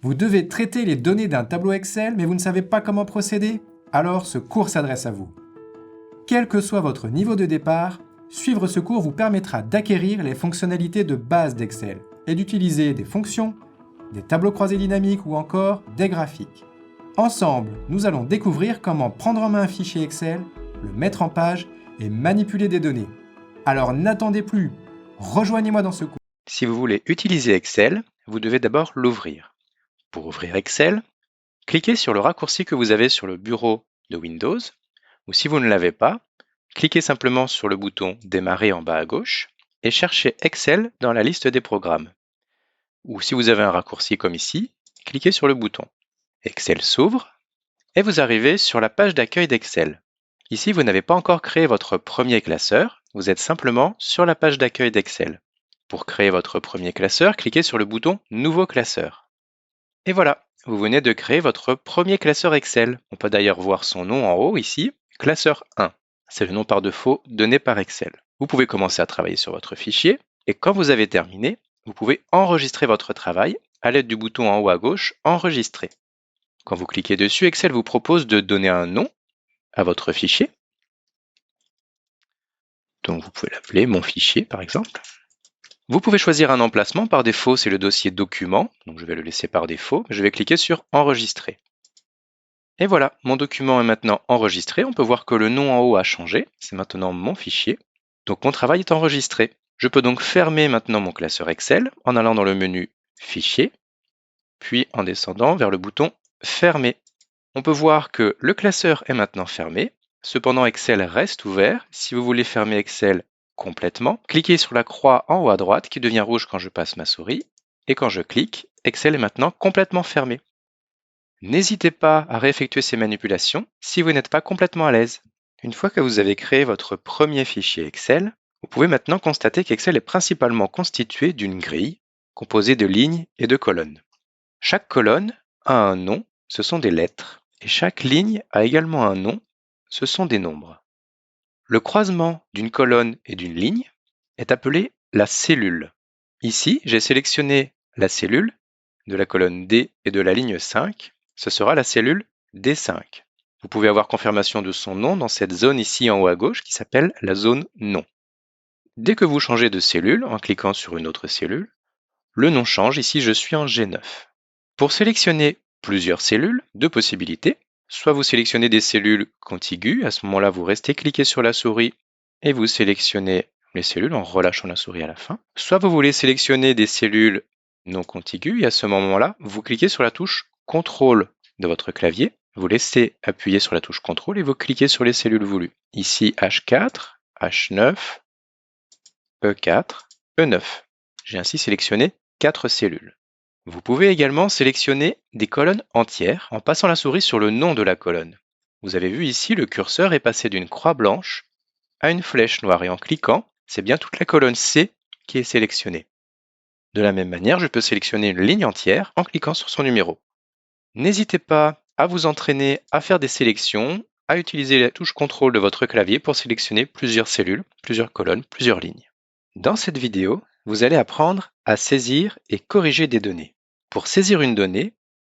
Vous devez traiter les données d'un tableau Excel, mais vous ne savez pas comment procéder? Alors ce cours s'adresse à vous. Quel que soit votre niveau de départ, suivre ce cours vous permettra d'acquérir les fonctionnalités de base d'Excel et d'utiliser des fonctions, des tableaux croisés dynamiques ou encore des graphiques. Ensemble, nous allons découvrir comment prendre en main un fichier Excel, le mettre en page et manipuler des données. Alors n'attendez plus, rejoignez-moi dans ce cours. Si vous voulez utiliser Excel, vous devez d'abord l'ouvrir. Pour ouvrir Excel, cliquez sur le raccourci que vous avez sur le bureau de Windows, ou si vous ne l'avez pas, cliquez simplement sur le bouton Démarrer en bas à gauche et cherchez Excel dans la liste des programmes. Ou si vous avez un raccourci comme ici, cliquez sur le bouton. Excel s'ouvre et vous arrivez sur la page d'accueil d'Excel. Ici, vous n'avez pas encore créé votre premier classeur, vous êtes simplement sur la page d'accueil d'Excel. Pour créer votre premier classeur, cliquez sur le bouton Nouveau classeur. Et voilà, vous venez de créer votre premier classeur Excel. On peut d'ailleurs voir son nom en haut ici, classeur 1. C'est le nom par défaut donné par Excel. Vous pouvez commencer à travailler sur votre fichier et quand vous avez terminé, vous pouvez enregistrer votre travail à l'aide du bouton en haut à gauche Enregistrer. Quand vous cliquez dessus, Excel vous propose de donner un nom à votre fichier. Donc vous pouvez l'appeler Mon fichier par exemple. Vous pouvez choisir un emplacement. Par défaut, c'est le dossier Document. Donc je vais le laisser par défaut. Je vais cliquer sur Enregistrer. Et voilà, mon document est maintenant enregistré. On peut voir que le nom en haut a changé. C'est maintenant mon fichier. Donc mon travail est enregistré. Je peux donc fermer maintenant mon classeur Excel en allant dans le menu Fichier, puis en descendant vers le bouton Fermer. On peut voir que le classeur est maintenant fermé. Cependant, Excel reste ouvert. Si vous voulez fermer Excel complètement, cliquez sur la croix en haut à droite qui devient rouge quand je passe ma souris. Et quand je clique, Excel est maintenant complètement fermé. N'hésitez pas à réeffectuer ces manipulations si vous n'êtes pas complètement à l'aise. Une fois que vous avez créé votre premier fichier Excel, vous pouvez maintenant constater qu'Excel est principalement constitué d'une grille composée de lignes et de colonnes. Chaque colonne a un nom, ce sont des lettres, et chaque ligne a également un nom, ce sont des nombres. Le croisement d'une colonne et d'une ligne est appelé la cellule. Ici, j'ai sélectionné la cellule de la colonne D et de la ligne 5, ce sera la cellule D5. Vous pouvez avoir confirmation de son nom dans cette zone ici en haut à gauche qui s'appelle la zone nom. Dès que vous changez de cellule en cliquant sur une autre cellule, le nom change, ici je suis en G9. Pour sélectionner plusieurs cellules, deux possibilités. Soit vous sélectionnez des cellules contiguës, à ce moment-là vous restez cliqué sur la souris et vous sélectionnez les cellules en relâchant la souris à la fin. Soit vous voulez sélectionner des cellules non contiguës et à ce moment-là vous cliquez sur la touche CTRL de votre clavier, vous laissez appuyer sur la touche CTRL et vous cliquez sur les cellules voulues. Ici H4, H9, E4, E9. J'ai ainsi sélectionné 4 cellules. Vous pouvez également sélectionner des colonnes entières en passant la souris sur le nom de la colonne. Vous avez vu ici, le curseur est passé d'une croix blanche à une flèche noire et en cliquant, c'est bien toute la colonne C qui est sélectionnée. De la même manière, je peux sélectionner une ligne entière en cliquant sur son numéro. N'hésitez pas à vous entraîner à faire des sélections, à utiliser la touche CTRL de votre clavier pour sélectionner plusieurs cellules, plusieurs colonnes, plusieurs lignes. Dans cette vidéo, vous allez apprendre à saisir et corriger des données. Pour saisir une donnée,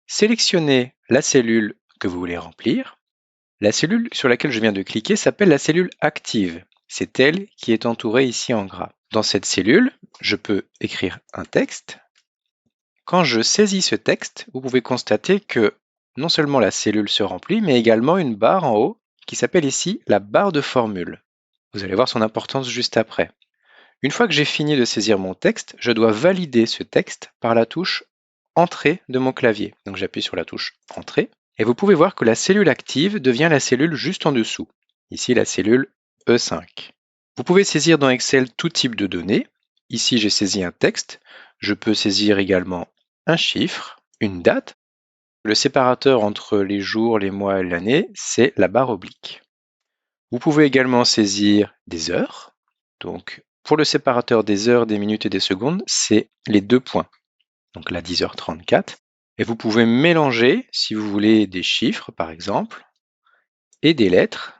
sélectionnez la cellule que vous voulez remplir. La cellule sur laquelle je viens de cliquer s'appelle la cellule active. C'est elle qui est entourée ici en gras. Dans cette cellule, je peux écrire un texte. Quand je saisis ce texte, vous pouvez constater que non seulement la cellule se remplit, mais également une barre en haut qui s'appelle ici la barre de formule. Vous allez voir son importance juste après. Une fois que j'ai fini de saisir mon texte, je dois valider ce texte par la touche Entrée de mon clavier. Donc j'appuie sur la touche Entrée et vous pouvez voir que la cellule active devient la cellule juste en dessous. Ici la cellule E5. Vous pouvez saisir dans Excel tout type de données. Ici j'ai saisi un texte. Je peux saisir également un chiffre, une date. Le séparateur entre les jours, les mois et l'année, c'est la barre oblique. Vous pouvez également saisir des heures. Donc pour le séparateur des heures, des minutes et des secondes, c'est les deux points. Donc là 10h34. Et vous pouvez mélanger, si vous voulez, des chiffres par exemple, et des lettres,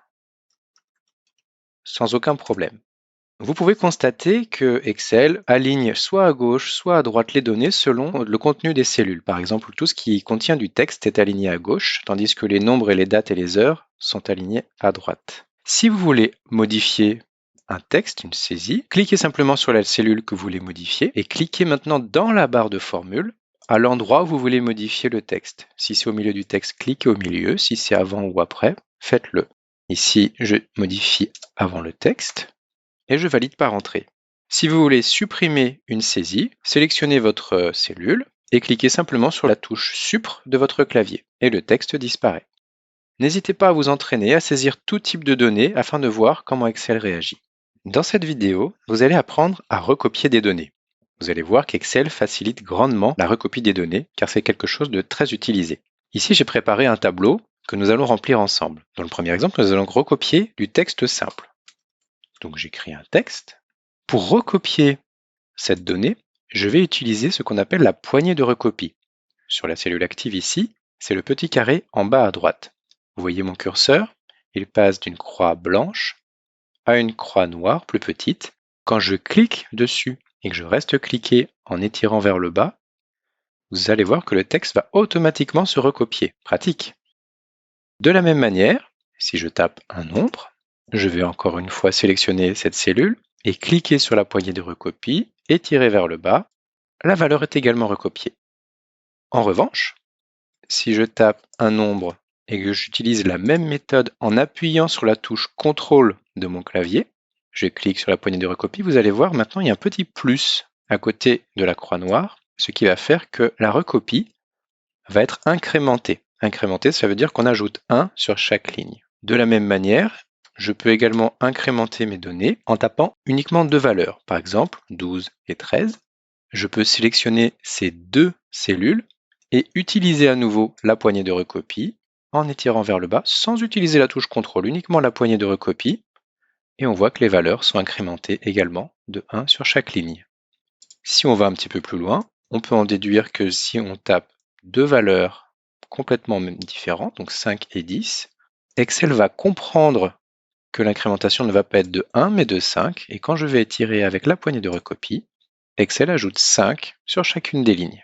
sans aucun problème. Vous pouvez constater que Excel aligne soit à gauche, soit à droite les données selon le contenu des cellules. Par exemple, tout ce qui contient du texte est aligné à gauche, tandis que les nombres et les dates et les heures sont alignés à droite. Si vous voulez modifier un texte, une saisie, cliquez simplement sur la cellule que vous voulez modifier et cliquez maintenant dans la barre de formule à l'endroit où vous voulez modifier le texte. Si c'est au milieu du texte, cliquez au milieu. Si c'est avant ou après, faites-le. Ici, je modifie avant le texte et je valide par entrée. Si vous voulez supprimer une saisie, sélectionnez votre cellule et cliquez simplement sur la touche Supr de votre clavier et le texte disparaît. N'hésitez pas à vous entraîner à saisir tout type de données afin de voir comment Excel réagit. Dans cette vidéo, vous allez apprendre à recopier des données. Vous allez voir qu'Excel facilite grandement la recopie des données car c'est quelque chose de très utilisé. Ici, j'ai préparé un tableau que nous allons remplir ensemble. Dans le premier exemple, nous allons recopier du texte simple. Donc j'écris un texte. Pour recopier cette donnée, je vais utiliser ce qu'on appelle la poignée de recopie. Sur la cellule active ici, c'est le petit carré en bas à droite. Vous voyez mon curseur, il passe d'une croix blanche à une croix noire plus petite. Quand je clique dessus et que je reste cliqué en étirant vers le bas, vous allez voir que le texte va automatiquement se recopier. Pratique. De la même manière, si je tape un nombre, je vais encore une fois sélectionner cette cellule et cliquer sur la poignée de recopie et tirer vers le bas. La valeur est également recopiée. En revanche, si je tape un nombre et que j'utilise la même méthode en appuyant sur la touche CTRL de mon clavier, je clique sur la poignée de recopie, vous allez voir maintenant il y a un petit plus à côté de la croix noire, ce qui va faire que la recopie va être incrémentée. Incrémentée, ça veut dire qu'on ajoute 1 sur chaque ligne. De la même manière, je peux également incrémenter mes données en tapant uniquement deux valeurs, par exemple 12 et 13. Je peux sélectionner ces deux cellules et utiliser à nouveau la poignée de recopie en étirant vers le bas sans utiliser la touche CTRL, uniquement la poignée de recopie. Et on voit que les valeurs sont incrémentées également de 1 sur chaque ligne. Si on va un petit peu plus loin, on peut en déduire que si on tape deux valeurs complètement différentes, donc 5 et 10, Excel va comprendre que l'incrémentation ne va pas être de 1 mais de 5, et quand je vais étirer avec la poignée de recopie, Excel ajoute 5 sur chacune des lignes.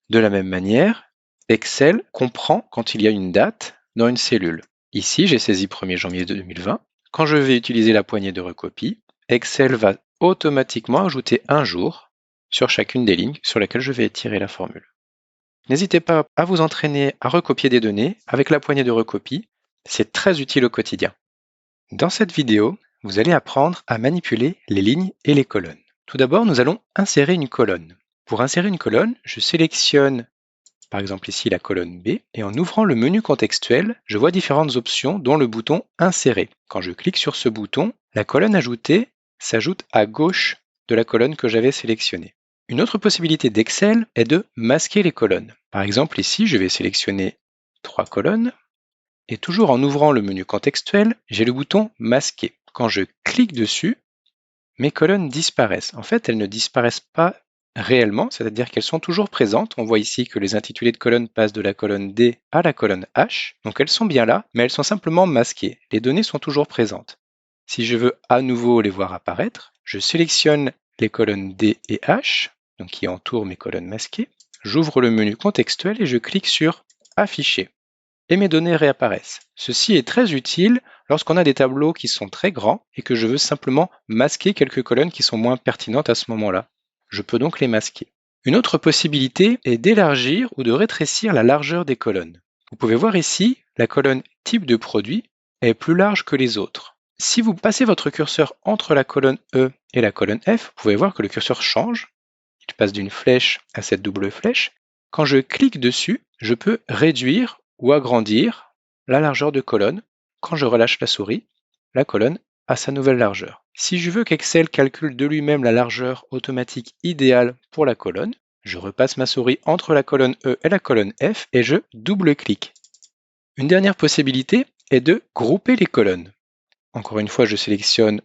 De la même manière, Excel comprend quand il y a une date dans une cellule. Ici, j'ai saisi 1er janvier 2020. Quand je vais utiliser la poignée de recopie, Excel va automatiquement ajouter un jour sur chacune des lignes sur lesquelles je vais étirer la formule. N'hésitez pas à vous entraîner à recopier des données avec la poignée de recopie. C'est très utile au quotidien. Dans cette vidéo, vous allez apprendre à manipuler les lignes et les colonnes. Tout d'abord, nous allons insérer une colonne. Pour insérer une colonne, je sélectionne par exemple ici la colonne B, et en ouvrant le menu contextuel, je vois différentes options dont le bouton Insérer. Quand je clique sur ce bouton, la colonne ajoutée s'ajoute à gauche de la colonne que j'avais sélectionnée. Une autre possibilité d'Excel est de masquer les colonnes. Par exemple ici, je vais sélectionner 3 colonnes, et toujours en ouvrant le menu contextuel, j'ai le bouton Masquer. Quand je clique dessus, mes colonnes disparaissent. En fait, elles ne disparaissent pas réellement, c'est-à-dire qu'elles sont toujours présentes. On voit ici que les intitulés de colonnes passent de la colonne D à la colonne H. Donc elles sont bien là, mais elles sont simplement masquées. Les données sont toujours présentes. Si je veux à nouveau les voir apparaître, je sélectionne les colonnes D et H, donc qui entourent mes colonnes masquées. J'ouvre le menu contextuel et je clique sur Afficher. Et mes données réapparaissent. Ceci est très utile lorsqu'on a des tableaux qui sont très grands et que je veux simplement masquer quelques colonnes qui sont moins pertinentes à ce moment-là. Je peux donc les masquer. Une autre possibilité est d'élargir ou de rétrécir la largeur des colonnes. Vous pouvez voir ici, la colonne type de produit est plus large que les autres. Si vous passez votre curseur entre la colonne E et la colonne F, vous pouvez voir que le curseur change. Il passe d'une flèche à cette double flèche. Quand je clique dessus, je peux réduire ou agrandir la largeur de colonne. Quand je relâche la souris, la colonne a sa nouvelle largeur. Si je veux qu'Excel calcule de lui-même la largeur automatique idéale pour la colonne, je repasse ma souris entre la colonne E et la colonne F et je double-clique. Une dernière possibilité est de grouper les colonnes. Encore une fois, je sélectionne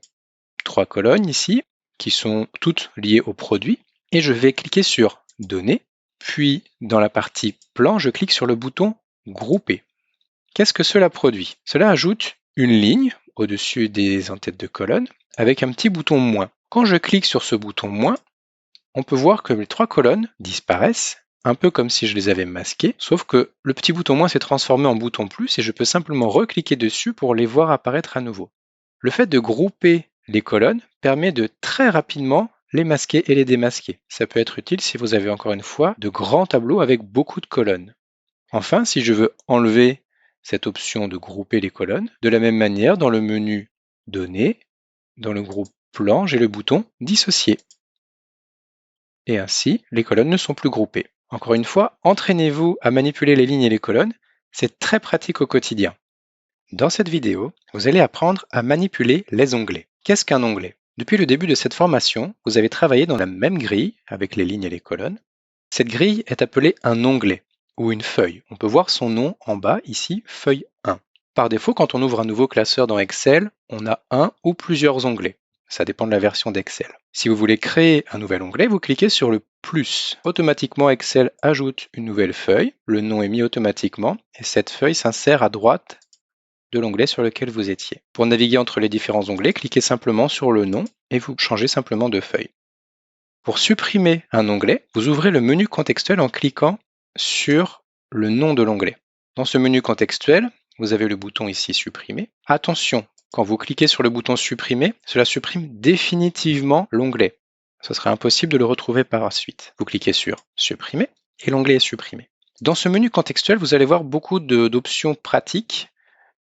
3 colonnes ici, qui sont toutes liées au produit, et je vais cliquer sur Données, puis dans la partie Plan, je clique sur le bouton Grouper. Qu'est-ce que cela produit? Cela ajoute une ligne au-dessus des en-têtes de colonne avec un petit bouton moins. Quand je clique sur ce bouton moins, on peut voir que les 3 colonnes disparaissent, un peu comme si je les avais masquées, sauf que le petit bouton moins s'est transformé en bouton plus et je peux simplement recliquer dessus pour les voir apparaître à nouveau. Le fait de grouper les colonnes permet de très rapidement les masquer et les démasquer. Ça peut être utile si vous avez encore une fois de grands tableaux avec beaucoup de colonnes. Enfin, si je veux enlever cette option de grouper les colonnes, de la même manière, dans le menu Données, dans le groupe Plan, j'ai le bouton Dissocier. Et ainsi, les colonnes ne sont plus groupées. Encore une fois, entraînez-vous à manipuler les lignes et les colonnes, c'est très pratique au quotidien. Dans cette vidéo, vous allez apprendre à manipuler les onglets. Qu'est-ce qu'un onglet? Depuis le début de cette formation, vous avez travaillé dans la même grille avec les lignes et les colonnes. Cette grille est appelée un onglet ou une feuille. On peut voir son nom en bas ici, feuille 1. Par défaut, quand on ouvre un nouveau classeur dans Excel, on a un ou plusieurs onglets. Ça dépend de la version d'Excel. Si vous voulez créer un nouvel onglet, vous cliquez sur le plus. Automatiquement, Excel ajoute une nouvelle feuille. Le nom est mis automatiquement et cette feuille s'insère à droite de l'onglet sur lequel vous étiez. Pour naviguer entre les différents onglets, cliquez simplement sur le nom et vous changez simplement de feuille. Pour supprimer un onglet, vous ouvrez le menu contextuel en cliquant sur le nom de l'onglet. Dans ce menu contextuel, vous avez le bouton ici supprimer. Attention, quand vous cliquez sur le bouton supprimer, cela supprime définitivement l'onglet. Ce serait impossible de le retrouver par la suite. Vous cliquez sur supprimer et l'onglet est supprimé. Dans ce menu contextuel, vous allez voir beaucoup d'options pratiques.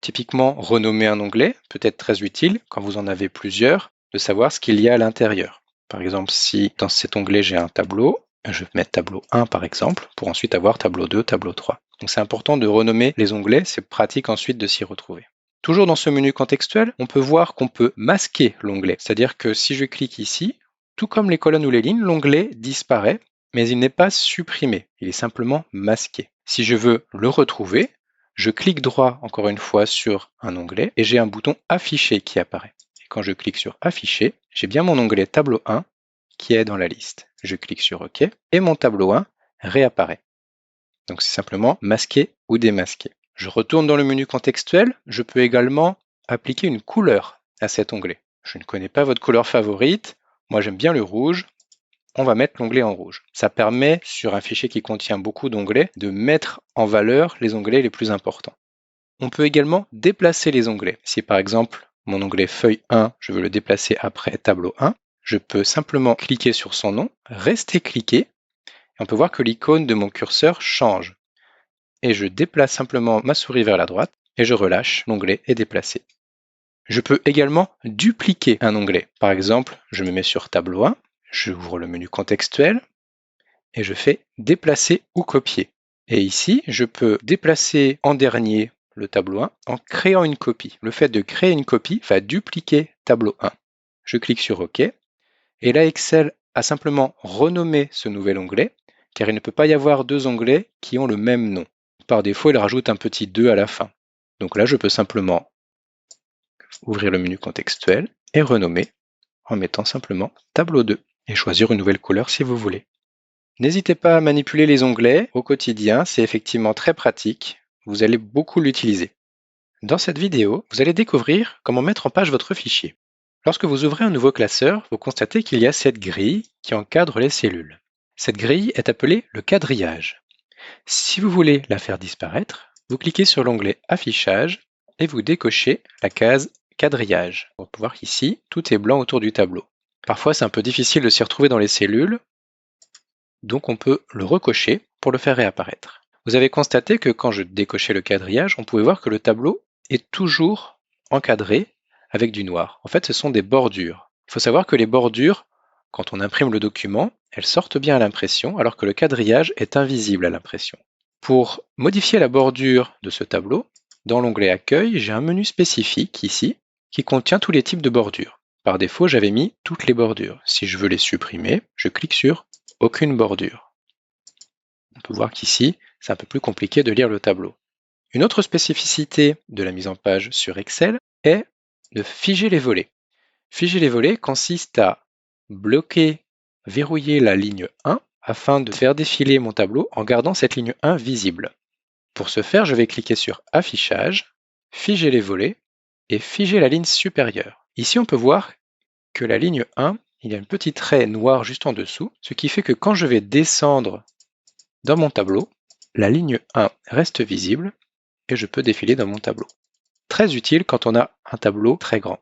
Typiquement, renommer un onglet peut être très utile quand vous en avez plusieurs, de savoir ce qu'il y a à l'intérieur. Par exemple, si dans cet onglet j'ai un tableau, je vais mettre tableau 1 par exemple, pour ensuite avoir tableau 2, tableau 3. Donc c'est important de renommer les onglets, c'est pratique ensuite de s'y retrouver. Toujours dans ce menu contextuel, on peut voir qu'on peut masquer l'onglet, c'est-à-dire que si je clique ici, tout comme les colonnes ou les lignes, l'onglet disparaît, mais il n'est pas supprimé, il est simplement masqué. Si je veux le retrouver, je clique droit encore une fois sur un onglet et j'ai un bouton afficher qui apparaît. Et quand je clique sur afficher, j'ai bien mon onglet tableau 1 qui est dans la liste. Je clique sur OK et mon tableau 1 réapparaît. Donc c'est simplement masquer ou démasquer. Je retourne dans le menu contextuel. Je peux également appliquer une couleur à cet onglet. Je ne connais pas votre couleur favorite. Moi j'aime bien le rouge. On va mettre l'onglet en rouge. Ça permet, sur un fichier qui contient beaucoup d'onglets, de mettre en valeur les onglets les plus importants. On peut également déplacer les onglets. Si par exemple, mon onglet feuille 1, je veux le déplacer après tableau 1, je peux simplement cliquer sur son nom, rester cliqué, et on peut voir que l'icône de mon curseur change. Et je déplace simplement ma souris vers la droite, et je relâche, l'onglet est déplacé. Je peux également dupliquer un onglet. Par exemple, je me mets sur tableau 1, j'ouvre le menu contextuel, et je fais déplacer ou copier. Et ici, je peux déplacer en dernier le tableau 1 en créant une copie. Le fait de créer une copie va dupliquer tableau 1. Je clique sur OK. Et là, Excel a simplement renommé ce nouvel onglet, car il ne peut pas y avoir deux onglets qui ont le même nom. Par défaut, il rajoute un petit 2 à la fin. Donc là, je peux simplement ouvrir le menu contextuel et renommer en mettant simplement tableau 2 et choisir une nouvelle couleur si vous voulez. N'hésitez pas à manipuler les onglets au quotidien, c'est effectivement très pratique, vous allez beaucoup l'utiliser. Dans cette vidéo, vous allez découvrir comment mettre en page votre fichier. Lorsque vous ouvrez un nouveau classeur, vous constatez qu'il y a cette grille qui encadre les cellules. Cette grille est appelée le quadrillage. Si vous voulez la faire disparaître, vous cliquez sur l'onglet Affichage et vous décochez la case Quadrillage. On peut voir qu'ici, tout est blanc autour du tableau. Parfois, c'est un peu difficile de s'y retrouver dans les cellules, donc on peut le recocher pour le faire réapparaître. Vous avez constaté que quand je décochais le quadrillage, on pouvait voir que le tableau est toujours encadré avec du noir. En fait, ce sont des bordures. Il faut savoir que les bordures, quand on imprime le document, elles sortent bien à l'impression, alors que le quadrillage est invisible à l'impression. Pour modifier la bordure de ce tableau, dans l'onglet Accueil, j'ai un menu spécifique ici qui contient tous les types de bordures. Par défaut, j'avais mis toutes les bordures. Si je veux les supprimer, je clique sur Aucune bordure. On peut voir qu'ici, c'est un peu plus compliqué de lire le tableau. Une autre spécificité de la mise en page sur Excel est de figer les volets. Figer les volets consiste à bloquer, verrouiller la ligne 1 afin de faire défiler mon tableau en gardant cette ligne 1 visible. Pour ce faire, je vais cliquer sur Affichage, figer les volets et figer la ligne supérieure. Ici, on peut voir que la ligne 1, il y a une petite raie noire juste en dessous, ce qui fait que quand je vais descendre dans mon tableau, la ligne 1 reste visible et je peux défiler dans mon tableau. Très utile quand on a un tableau très grand.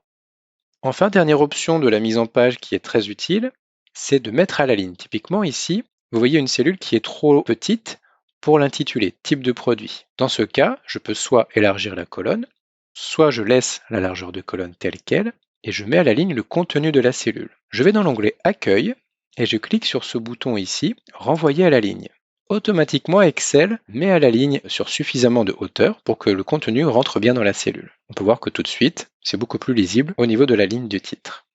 Enfin, dernière option de la mise en page qui est très utile, c'est de mettre à la ligne. Typiquement ici, vous voyez une cellule qui est trop petite pour l'intituler type de produit. Dans ce cas, je peux soit élargir la colonne, soit je laisse la largeur de colonne telle qu'elle et je mets à la ligne le contenu de la cellule. Je vais dans l'onglet Accueil et je clique sur ce bouton ici, Renvoyer à la ligne. Automatiquement, Excel met à la ligne sur suffisamment de hauteur pour que le contenu rentre bien dans la cellule. On peut voir que tout de suite, c'est beaucoup plus lisible au niveau de la ligne du titre.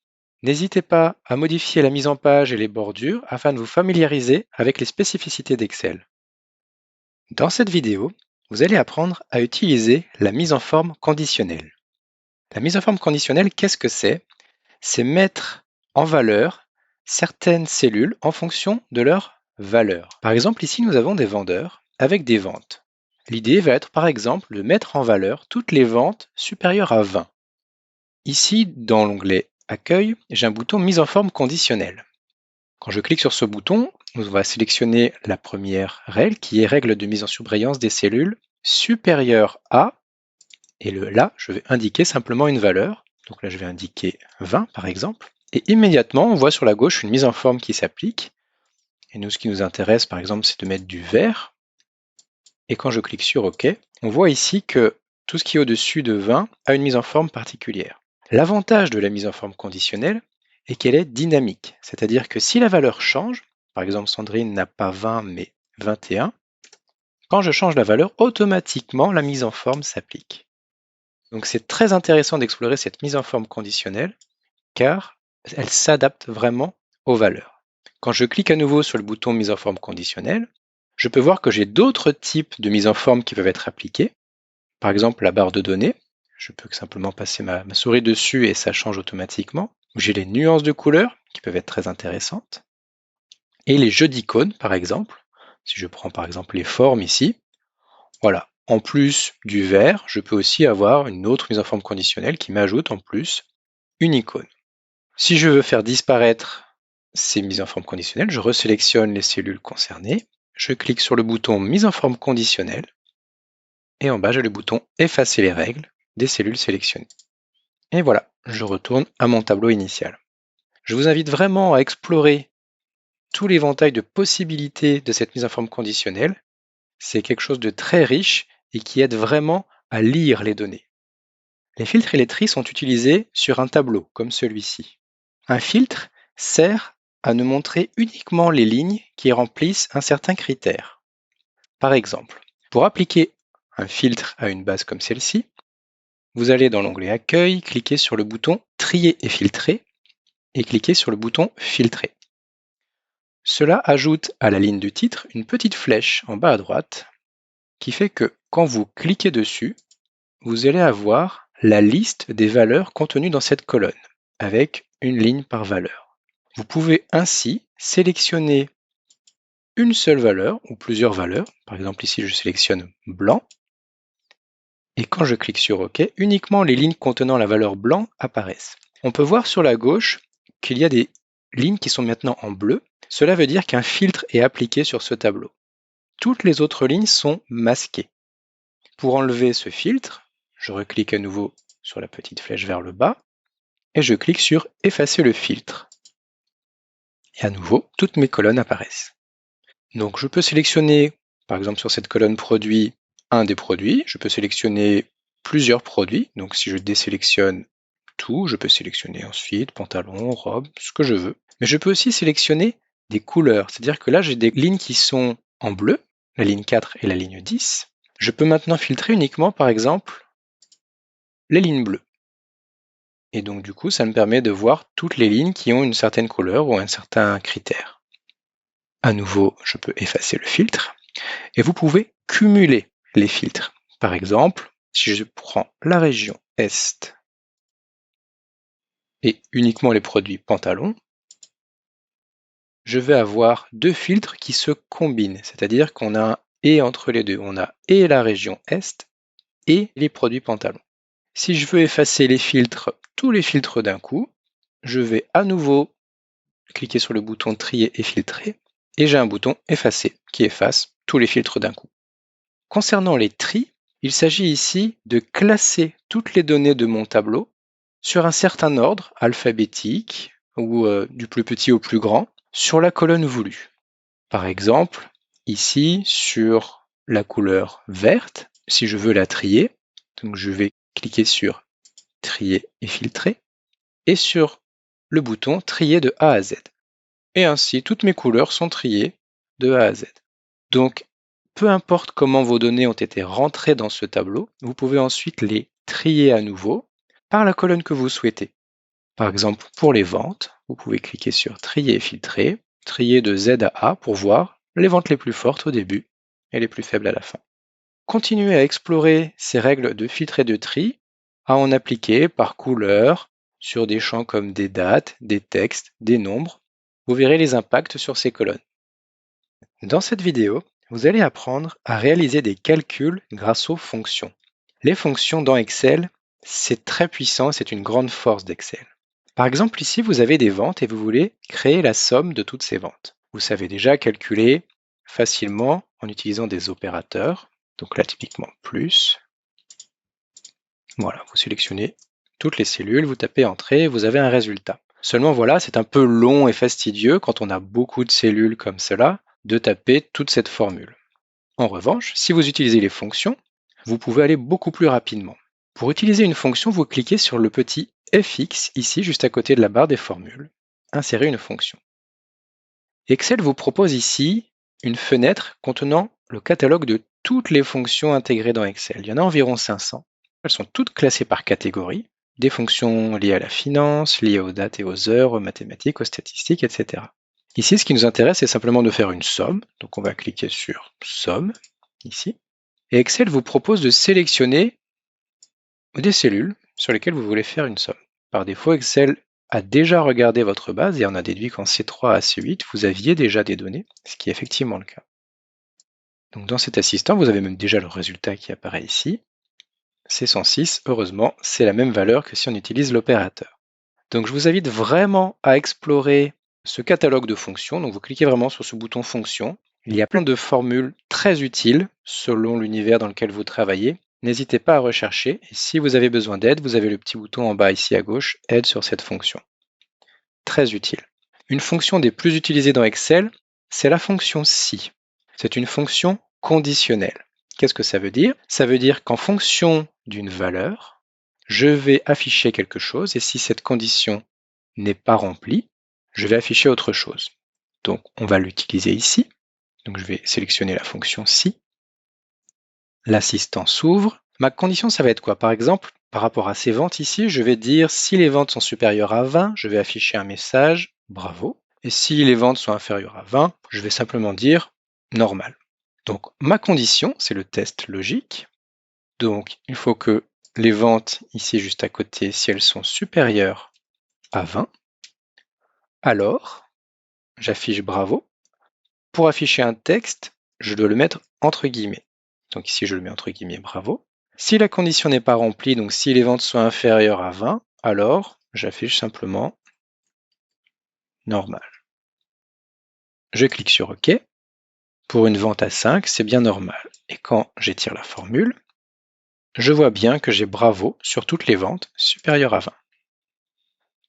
N'hésitez pas à modifier la mise en page et les bordures afin de vous familiariser avec les spécificités d'Excel. Dans cette vidéo, vous allez apprendre à utiliser la mise en forme conditionnelle. La mise en forme conditionnelle, qu'est-ce que c'est? C'est mettre en valeur certaines cellules en fonction de leur valeur. Par exemple, ici, nous avons des vendeurs avec des ventes. L'idée va être, par exemple, de mettre en valeur toutes les ventes supérieures à 20. Ici, dans l'onglet Accueil, j'ai un bouton Mise en forme conditionnelle. Quand je clique sur ce bouton, on va sélectionner la première règle qui est règle de mise en surbrillance des cellules supérieure à, et là, je vais indiquer simplement une valeur. Donc là, je vais indiquer 20 par exemple. Et immédiatement, on voit sur la gauche une mise en forme qui s'applique. Et nous, ce qui nous intéresse, par exemple, c'est de mettre du vert. Et quand je clique sur OK, on voit ici que tout ce qui est au-dessus de 20 a une mise en forme particulière. L'avantage de la mise en forme conditionnelle est qu'elle est dynamique. C'est-à-dire que si la valeur change, par exemple, Sandrine n'a pas 20 mais 21, quand je change la valeur, automatiquement, la mise en forme s'applique. Donc c'est très intéressant d'explorer cette mise en forme conditionnelle car elle s'adapte vraiment aux valeurs. Quand je clique à nouveau sur le bouton mise en forme conditionnelle, je peux voir que j'ai d'autres types de mise en forme qui peuvent être appliqués. Par exemple, la barre de données. Je peux simplement passer ma souris dessus et ça change automatiquement. J'ai les nuances de couleurs qui peuvent être très intéressantes. Et les jeux d'icônes, par exemple. Si je prends par exemple les formes ici, voilà. En plus du vert, je peux aussi avoir une autre mise en forme conditionnelle qui m'ajoute en plus une icône. Si je veux faire disparaître ces mises en forme conditionnelles, je resélectionne les cellules concernées, je clique sur le bouton mise en forme conditionnelle et en bas j'ai le bouton effacer les règles des cellules sélectionnées. Et voilà, je retourne à mon tableau initial. Je vous invite vraiment à explorer tout l'éventail de possibilités de cette mise en forme conditionnelle. C'est quelque chose de très riche et qui aide vraiment à lire les données. Les filtres et les tris sont utilisés sur un tableau comme celui-ci. Un filtre sert à ne montrer uniquement les lignes qui remplissent un certain critère. Par exemple, pour appliquer un filtre à une base comme celle-ci, vous allez dans l'onglet Accueil, cliquer sur le bouton Trier et filtrer et cliquer sur le bouton Filtrer. Cela ajoute à la ligne du titre une petite flèche en bas à droite qui fait que quand vous cliquez dessus, vous allez avoir la liste des valeurs contenues dans cette colonne avec une ligne par valeur. Vous pouvez ainsi sélectionner une seule valeur ou plusieurs valeurs. Par exemple, ici, je sélectionne blanc. Et quand je clique sur OK, uniquement les lignes contenant la valeur blanc apparaissent. On peut voir sur la gauche qu'il y a des lignes qui sont maintenant en bleu. Cela veut dire qu'un filtre est appliqué sur ce tableau. Toutes les autres lignes sont masquées. Pour enlever ce filtre, je reclique à nouveau sur la petite flèche vers le bas et je clique sur Effacer le filtre. Et à nouveau, toutes mes colonnes apparaissent. Donc je peux sélectionner, par exemple sur cette colonne produit, un des produits. Je peux sélectionner plusieurs produits. Donc si je désélectionne tout, je peux sélectionner ensuite pantalon, robe, ce que je veux. Mais je peux aussi sélectionner des couleurs. C'est-à-dire que là, j'ai des lignes qui sont en bleu, la ligne 4 et la ligne 10. Je peux maintenant filtrer uniquement, par exemple, les lignes bleues. Et donc du coup, ça me permet de voir toutes les lignes qui ont une certaine couleur ou un certain critère. À nouveau, je peux effacer le filtre. Et vous pouvez cumuler les filtres. Par exemple, si je prends la région Est et uniquement les produits pantalons, je vais avoir deux filtres qui se combinent. C'est-à-dire qu'on a un et entre les deux. On a et la région Est et les produits pantalons. Si je veux effacer les filtres, tous les filtres d'un coup, je vais à nouveau cliquer sur le bouton Trier et filtrer, et j'ai un bouton Effacer qui efface tous les filtres d'un coup. Concernant les tris, il s'agit ici de classer toutes les données de mon tableau sur un certain ordre alphabétique ou du plus petit au plus grand sur la colonne voulue. Par exemple, ici sur la couleur verte, si je veux la trier, donc je vais cliquer sur Trier et filtrer et sur le bouton Trier de A à Z. Et ainsi, toutes mes couleurs sont triées de A à Z. Donc, peu importe comment vos données ont été rentrées dans ce tableau, vous pouvez ensuite les trier à nouveau par la colonne que vous souhaitez. Par exemple, pour les ventes, vous pouvez cliquer sur Trier et filtrer, trier de Z à A pour voir les ventes les plus fortes au début et les plus faibles à la fin. Continuez à explorer ces règles de filtre et de tri, à en appliquer par couleur sur des champs comme des dates, des textes, des nombres. Vous verrez les impacts sur ces colonnes. Dans cette vidéo, vous allez apprendre à réaliser des calculs grâce aux fonctions. Les fonctions dans Excel, c'est très puissant, c'est une grande force d'Excel. Par exemple, ici, vous avez des ventes et vous voulez créer la somme de toutes ces ventes. Vous savez déjà calculer facilement en utilisant des opérateurs. Donc là, typiquement, plus. Voilà, vous sélectionnez toutes les cellules, vous tapez Entrée, vous avez un résultat. Seulement, voilà, c'est un peu long et fastidieux quand on a beaucoup de cellules comme cela, de taper toute cette formule. En revanche, si vous utilisez les fonctions, vous pouvez aller beaucoup plus rapidement. Pour utiliser une fonction, vous cliquez sur le petit FX ici, juste à côté de la barre des formules. Insérer une fonction. Excel vous propose ici une fenêtre contenant le catalogue de toutes les fonctions intégrées dans Excel. Il y en a environ 500. Elles sont toutes classées par catégorie. Des fonctions liées à la finance, liées aux dates et aux heures, aux mathématiques, aux statistiques, etc. Ici, ce qui nous intéresse, c'est simplement de faire une somme. Donc on va cliquer sur Somme, ici. Et Excel vous propose de sélectionner des cellules sur lesquelles vous voulez faire une somme. Par défaut, Excel a déjà regardé votre base et en a déduit qu'en C3 à C8, vous aviez déjà des données, ce qui est effectivement le cas. Donc dans cet assistant, vous avez même déjà le résultat qui apparaît ici. C106, heureusement, c'est la même valeur que si on utilise l'opérateur. Donc je vous invite vraiment à explorer ce catalogue de fonctions. Donc vous cliquez vraiment sur ce bouton Fonctions. Il y a plein de formules très utiles selon l'univers dans lequel vous travaillez. N'hésitez pas à rechercher. Et si vous avez besoin d'aide, vous avez le petit bouton en bas ici à gauche, Aide sur cette fonction. Très utile. Une fonction des plus utilisées dans Excel, c'est la fonction si. C'est une fonction conditionnelle. Qu'est-ce que ça veut dire? Ça veut dire qu'en fonction d'une valeur, je vais afficher quelque chose et si cette condition n'est pas remplie, je vais afficher autre chose. Donc, on va l'utiliser ici. Donc, je vais sélectionner la fonction si. L'assistant s'ouvre. Ma condition, ça va être quoi? Par exemple, par rapport à ces ventes ici, je vais dire si les ventes sont supérieures à 20, je vais afficher un message, bravo. Et si les ventes sont inférieures à 20, je vais simplement dire normal. Donc, ma condition, c'est le test logique. Donc, il faut que les ventes ici juste à côté, si elles sont supérieures à 20, alors j'affiche bravo. Pour afficher un texte, je dois le mettre entre guillemets. Donc ici, je le mets entre guillemets bravo. Si la condition n'est pas remplie, donc si les ventes sont inférieures à 20, alors j'affiche simplement normal. Je clique sur OK. Pour une vente à 5, c'est bien normal. Et quand j'étire la formule, je vois bien que j'ai bravo sur toutes les ventes supérieures à 20.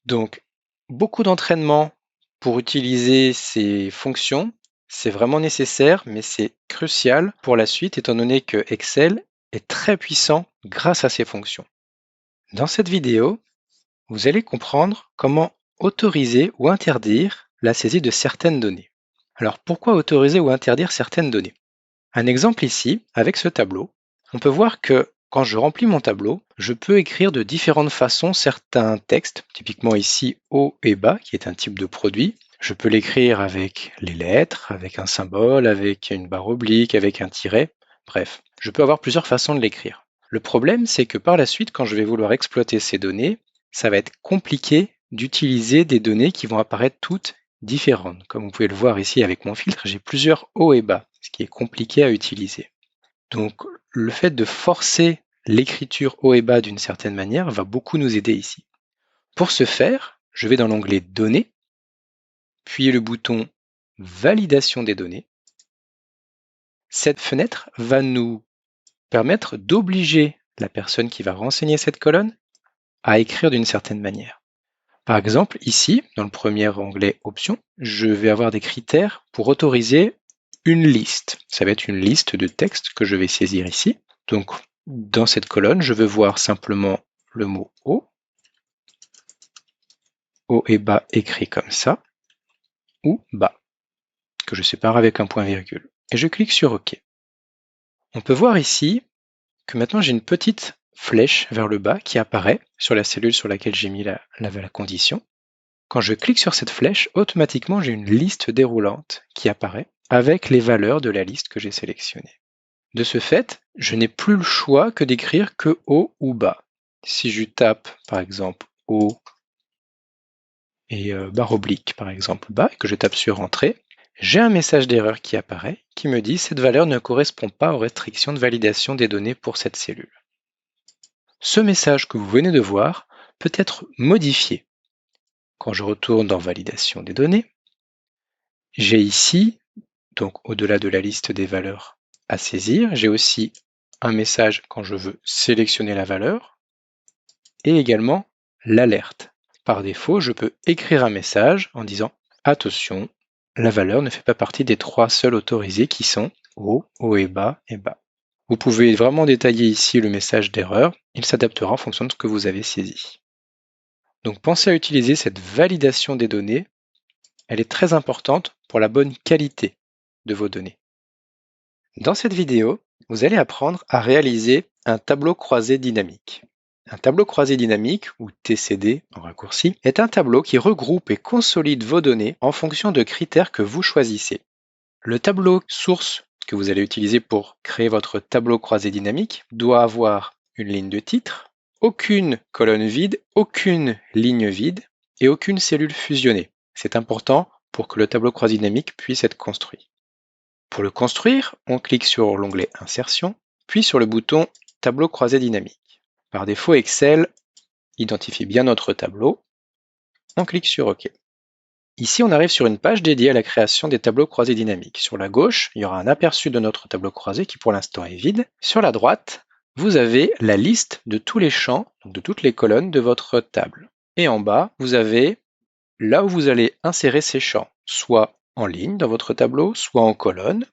Donc, beaucoup d'entraînement pour utiliser ces fonctions, c'est vraiment nécessaire, mais c'est crucial pour la suite étant donné que Excel est très puissant grâce à ces fonctions. Dans cette vidéo, vous allez comprendre comment autoriser ou interdire la saisie de certaines données. Alors pourquoi autoriser ou interdire certaines données? Un exemple ici, avec ce tableau, on peut voir que quand je remplis mon tableau, je peux écrire de différentes façons certains textes, typiquement ici haut et bas, qui est un type de produit. Je peux l'écrire avec les lettres, avec un symbole, avec une barre oblique, avec un tiret. Bref, je peux avoir plusieurs façons de l'écrire. Le problème, c'est que par la suite, quand je vais vouloir exploiter ces données, ça va être compliqué d'utiliser des données qui vont apparaître toutes différentes. Comme vous pouvez le voir ici avec mon filtre, j'ai plusieurs hauts et bas, ce qui est compliqué à utiliser. Donc, le fait de forcer l'écriture haut et bas d'une certaine manière va beaucoup nous aider ici. Pour ce faire, je vais dans l'onglet Données, puis le bouton Validation des données. Cette fenêtre va nous permettre d'obliger la personne qui va renseigner cette colonne à écrire d'une certaine manière. Par exemple, ici, dans le premier onglet Options, je vais avoir des critères pour autoriser une liste. Ça va être une liste de textes que je vais saisir ici. Donc, dans cette colonne, je veux voir simplement le mot haut et bas écrit comme ça, ou bas, que je sépare avec un point virgule. Et je clique sur OK. On peut voir ici que maintenant j'ai une petite flèche vers le bas qui apparaît sur la cellule sur laquelle j'ai mis la condition. Quand je clique sur cette flèche, automatiquement j'ai une liste déroulante qui apparaît avec les valeurs de la liste que j'ai sélectionnée. De ce fait, je n'ai plus le choix que d'écrire que haut ou bas. Si je tape par exemple haut et barre oblique par exemple bas et que je tape sur Entrée, j'ai un message d'erreur qui apparaît qui me dit cette valeur ne correspond pas aux restrictions de validation des données pour cette cellule. Ce message que vous venez de voir peut être modifié. Quand je retourne dans Validation des données, j'ai ici, donc au-delà de la liste des valeurs à saisir, j'ai aussi un message quand je veux sélectionner la valeur et également l'alerte. Par défaut, je peux écrire un message en disant « Attention, la valeur ne fait pas partie des 3 seuls autorisés qui sont haut, haut et bas et bas ». Vous pouvez vraiment détailler ici le message d'erreur, il s'adaptera en fonction de ce que vous avez saisi. Donc pensez à utiliser cette validation des données, elle est très importante pour la bonne qualité de vos données. Dans cette vidéo, vous allez apprendre à réaliser un tableau croisé dynamique. Un tableau croisé dynamique, ou TCD en raccourci, est un tableau qui regroupe et consolide vos données en fonction de critères que vous choisissez. Le tableau source que vous allez utiliser pour créer votre tableau croisé dynamique doit avoir une ligne de titre, aucune colonne vide, aucune ligne vide et aucune cellule fusionnée. C'est important pour que le tableau croisé dynamique puisse être construit. Pour le construire, on clique sur l'onglet Insertion, puis sur le bouton Tableau croisé dynamique. Par défaut, Excel identifie bien notre tableau. On clique sur OK. Ici, on arrive sur une page dédiée à la création des tableaux croisés dynamiques. Sur la gauche, il y aura un aperçu de notre tableau croisé qui pour l'instant est vide. Sur la droite, vous avez la liste de tous les champs, donc de toutes les colonnes de votre table. Et en bas, vous avez là où vous allez insérer ces champs, soit en ligne dans votre tableau, soit en colonne,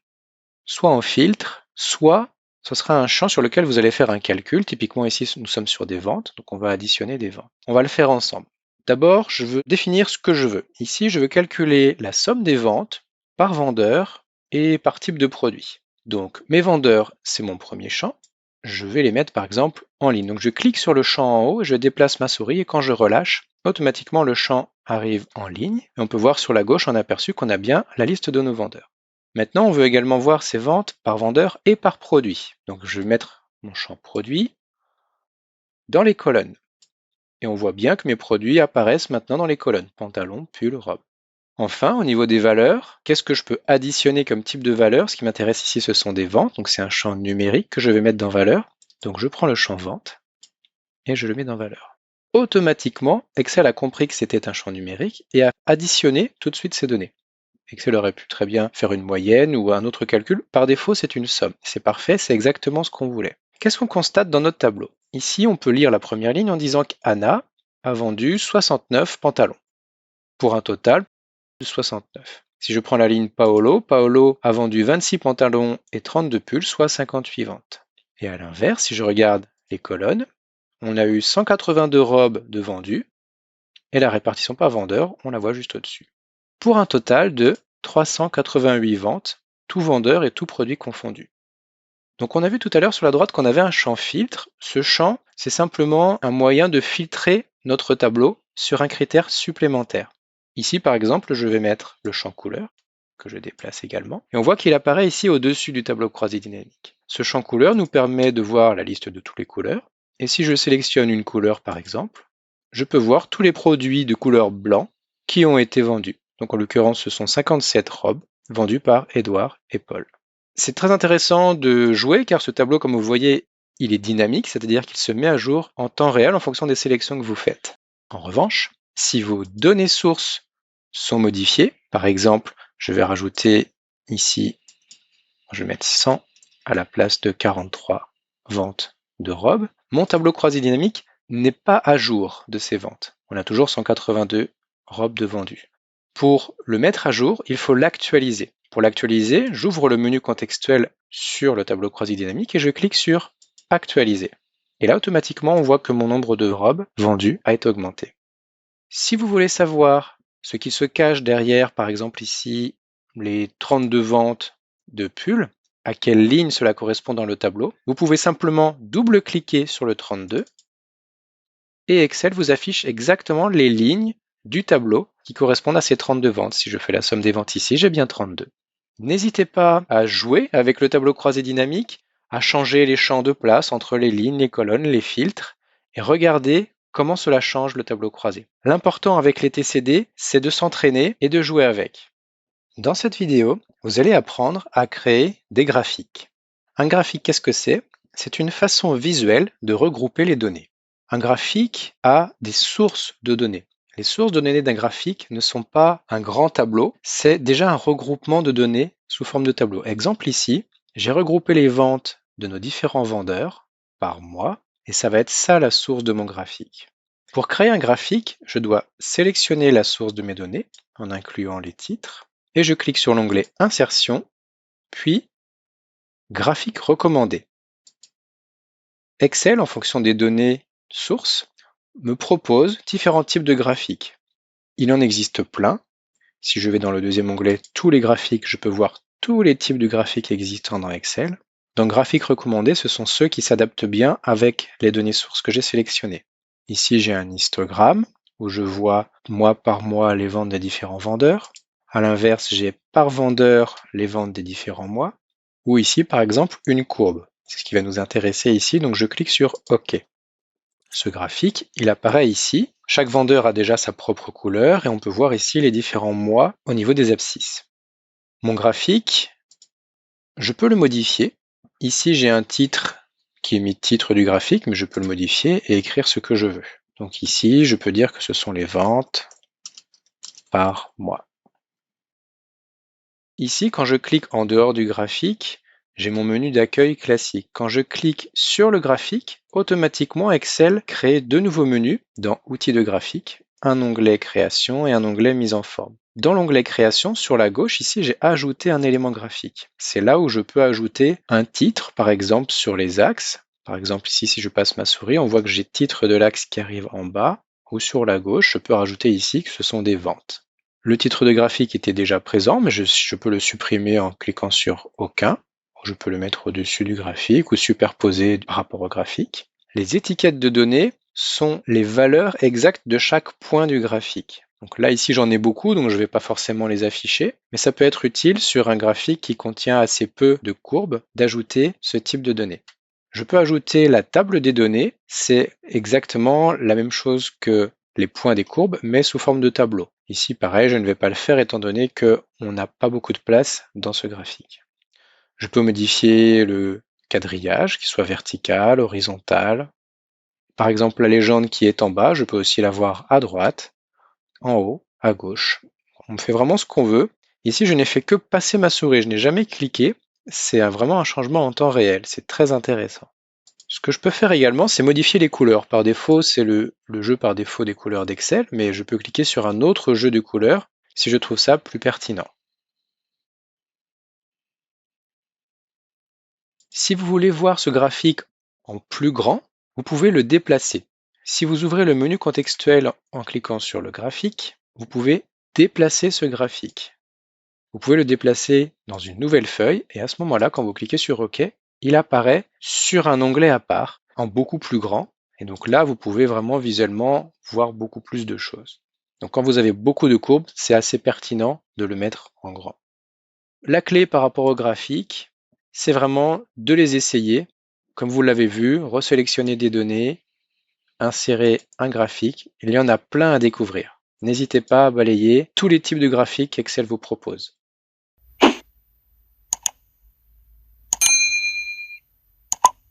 soit en filtre, soit ce sera un champ sur lequel vous allez faire un calcul. Typiquement ici, nous sommes sur des ventes, donc on va additionner des ventes. On va le faire ensemble. D'abord, je veux définir ce que je veux. Ici, je veux calculer la somme des ventes par vendeur et par type de produit. Donc, mes vendeurs, c'est mon premier champ. Je vais les mettre par exemple en ligne. Donc, je clique sur le champ en haut et je déplace ma souris et quand je relâche, automatiquement le champ arrive en ligne. Et on peut voir sur la gauche en aperçu qu'on a bien la liste de nos vendeurs. Maintenant, on veut également voir ces ventes par vendeur et par produit. Donc, je vais mettre mon champ produit dans les colonnes. Et on voit bien que mes produits apparaissent maintenant dans les colonnes. Pantalon, pull, robe. Enfin, au niveau des valeurs, qu'est-ce que je peux additionner comme type de valeur? Ce qui m'intéresse ici, ce sont des ventes. Donc, c'est un champ numérique que je vais mettre dans valeur. Donc, je prends le champ vente et je le mets dans valeur. Automatiquement, Excel a compris que c'était un champ numérique et a additionné tout de suite ces données. Excel aurait pu très bien faire une moyenne ou un autre calcul. Par défaut, c'est une somme. C'est parfait, c'est exactement ce qu'on voulait. Qu'est-ce qu'on constate dans notre tableau? Ici, on peut lire la première ligne en disant qu'Anna a vendu 69 pantalons pour un total de 69. Si je prends la ligne Paolo, Paolo a vendu 26 pantalons et 32 pulls, soit 58 ventes. Et à l'inverse, si je regarde les colonnes, on a eu 182 robes de vendues et la répartition par vendeur, on la voit juste au-dessus. Pour un total de 388 ventes, tout vendeur et tout produit confondus. Donc on a vu tout à l'heure sur la droite qu'on avait un champ filtre. Ce champ, c'est simplement un moyen de filtrer notre tableau sur un critère supplémentaire. Ici, par exemple, je vais mettre le champ couleur, que je déplace également. Et on voit qu'il apparaît ici au-dessus du tableau croisé dynamique. Ce champ couleur nous permet de voir la liste de toutes les couleurs. Et si je sélectionne une couleur, par exemple, je peux voir tous les produits de couleur blanc qui ont été vendus. Donc en l'occurrence, ce sont 57 robes vendues par Edouard et Paul. C'est très intéressant de jouer car ce tableau, comme vous voyez, il est dynamique, c'est-à-dire qu'il se met à jour en temps réel en fonction des sélections que vous faites. En revanche, Si vos données sources sont modifiées, par exemple, je vais rajouter ici, je vais mettre 100 à la place de 43 ventes de robes, mon tableau croisé dynamique n'est pas à jour de ces ventes. On a toujours 182 robes de vendues. Pour le mettre à jour, il faut l'actualiser. Pour l'actualiser, j'ouvre le menu contextuel sur le tableau croisé dynamique et je clique sur Actualiser. Et là, automatiquement, on voit que mon nombre de robes vendues a été augmenté. Si vous voulez savoir ce qui se cache derrière, par exemple ici, les 32 ventes de pulls, à quelle ligne cela correspond dans le tableau, vous pouvez simplement double-cliquer sur le 32 et Excel vous affiche exactement les lignes du tableau qui correspondent à ces 32 ventes. Si je fais la somme des ventes ici, j'ai bien 32. N'hésitez pas à jouer avec le tableau croisé dynamique, à changer les champs de place entre les lignes, les colonnes, les filtres, et regardez comment cela change le tableau croisé. L'important avec les TCD, c'est de s'entraîner et de jouer avec. Dans cette vidéo, vous allez apprendre à créer des graphiques. Un graphique, qu'est-ce que c'est? C'est une façon visuelle de regrouper les données. Un graphique a des sources de données. Les sources de données d'un graphique ne sont pas un grand tableau, c'est déjà un regroupement de données sous forme de tableau. Exemple ici, j'ai regroupé les ventes de nos différents vendeurs par mois et ça va être ça la source de mon graphique. Pour créer un graphique, je dois sélectionner la source de mes données en incluant les titres et je clique sur l'onglet Insertion, puis Graphique recommandé. Excel, en fonction des données sources, me propose différents types de graphiques. Il en existe plein. Si je vais dans le deuxième onglet Tous les graphiques, je peux voir tous les types de graphiques existants dans Excel. Donc graphiques recommandés, ce sont ceux qui s'adaptent bien avec les données sources que j'ai sélectionnées. Ici, j'ai un histogramme où je vois mois par mois les ventes des différents vendeurs. À l'inverse, j'ai par vendeur les ventes des différents mois. Ou ici, par exemple, une courbe. C'est ce qui va nous intéresser ici, donc je clique sur OK. Ce graphique, il apparaît ici. Chaque vendeur a déjà sa propre couleur et on peut voir ici les différents mois au niveau des abscisses. Mon graphique, je peux le modifier. Ici, j'ai un titre qui est mis titre du graphique, mais je peux le modifier et écrire ce que je veux. Donc ici, je peux dire que ce sont les ventes par mois. Ici, quand je clique en dehors du graphique, j'ai mon menu d'accueil classique. Quand je clique sur le graphique, automatiquement Excel crée deux nouveaux menus dans Outils de graphique, un onglet Création et un onglet Mise en forme. Dans l'onglet Création, sur la gauche, ici, j'ai ajouté un élément graphique. C'est là où je peux ajouter un titre, par exemple, sur les axes. Par exemple, ici, si je passe ma souris, on voit que j'ai titre de l'axe qui arrive en bas, ou sur la gauche, je peux rajouter ici que ce sont des ventes. Le titre de graphique était déjà présent, mais je peux le supprimer en cliquant sur Aucun. Je peux le mettre au-dessus du graphique ou superposer par rapport au graphique. Les étiquettes de données sont les valeurs exactes de chaque point du graphique. Donc là, ici, j'en ai beaucoup, donc je ne vais pas forcément les afficher, mais ça peut être utile sur un graphique qui contient assez peu de courbes d'ajouter ce type de données. Je peux ajouter la table des données, c'est exactement la même chose que les points des courbes, mais sous forme de tableau. Ici, pareil, je ne vais pas le faire étant donné qu'on n'a pas beaucoup de place dans ce graphique. Je peux modifier le quadrillage, qu'il soit vertical, horizontal. Par exemple, la légende qui est en bas, je peux aussi la voir à droite, en haut, à gauche. On fait vraiment ce qu'on veut. Ici, je n'ai fait que passer ma souris, je n'ai jamais cliqué. C'est vraiment un changement en temps réel, c'est très intéressant. Ce que je peux faire également, c'est modifier les couleurs. Par défaut, c'est le jeu par défaut des couleurs d'Excel, mais je peux cliquer sur un autre jeu de couleurs si je trouve ça plus pertinent. Si vous voulez voir ce graphique en plus grand, vous pouvez le déplacer. Si vous ouvrez le menu contextuel en cliquant sur le graphique, vous pouvez déplacer ce graphique. Vous pouvez le déplacer dans une nouvelle feuille et à ce moment-là, quand vous cliquez sur OK, il apparaît sur un onglet à part, en beaucoup plus grand. Et donc là, vous pouvez vraiment visuellement voir beaucoup plus de choses. Donc quand vous avez beaucoup de courbes, c'est assez pertinent de le mettre en grand. La clé par rapport au graphique, c'est vraiment de les essayer. Comme vous l'avez vu, resélectionner des données, insérer un graphique, il y en a plein à découvrir. N'hésitez pas à balayer tous les types de graphiques qu'Excel vous propose.